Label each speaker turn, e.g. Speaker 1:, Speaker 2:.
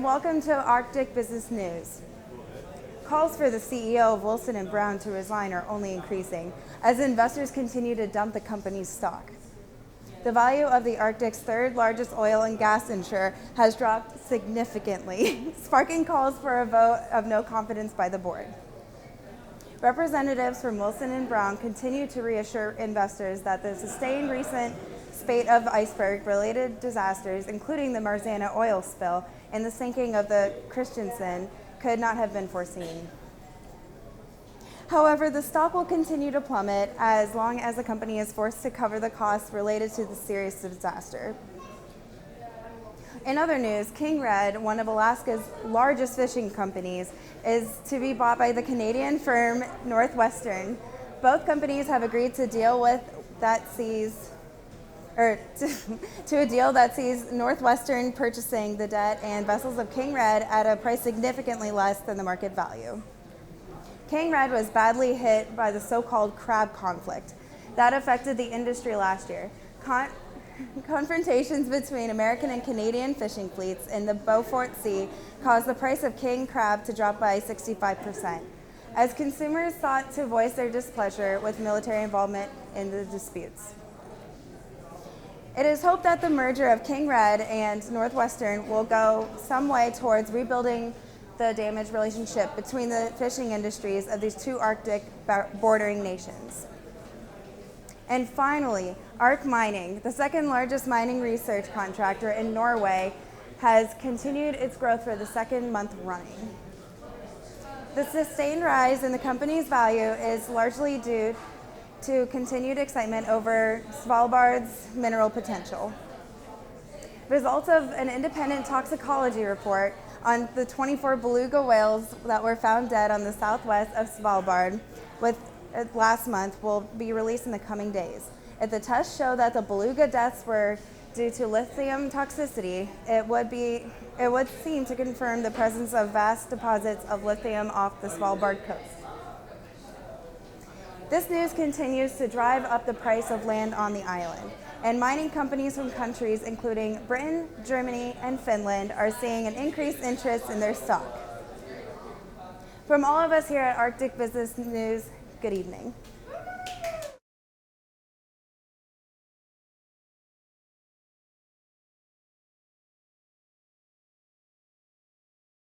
Speaker 1: and welcome to Arctic Business News. Calls for the CEO of Wilson & Brown to resign are only increasing as investors continue to dump the company's stock. The value of the Arctic's third largest oil and gas insurer has dropped significantly, sparking calls for a vote of no confidence by the board. Representatives from Wilson & Brown continue to reassure investors that the sustained recent spate of iceberg-related disasters, including the Marzana oil spill and the sinking of the Christensen, could not have been foreseen. However, the stock will continue to plummet as long as the company is forced to cover the costs related to the serious disaster. In other news, King Red, one of Alaska's largest fishing companies, is to be bought by the Canadian firm Northwestern. Both companies have agreed to a deal that sees Northwestern purchasing the debt and vessels of King Red at a price significantly less than the market value. King Red was badly hit by the so-called crab conflict that affected the industry last year. Confrontations between American and Canadian fishing fleets in the Beaufort Sea caused the price of king crab to drop by 65%, as consumers sought to voice their displeasure with military involvement in the disputes. It is hoped that the merger of King Red and Northwestern will go some way towards rebuilding the damaged relationship between the fishing industries of these two Arctic bordering nations. And finally, Arc Mining, the second largest mining research contractor in Norway, has continued its growth for the second month running. The sustained rise in the company's value is largely due to continued excitement over Svalbard's mineral potential. Results of an independent toxicology report on the 24 beluga whales that were found dead on the southwest of Svalbard last month will be released in the coming days. If the tests show that the beluga deaths were due to lithium toxicity, it would seem to confirm the presence of vast deposits of lithium off the Svalbard coast. This news continues to drive up the price of land on the island, and mining companies from countries including Britain, Germany, and Finland are seeing an increased interest in their stock. From all of us here at Arctic Business News, good evening.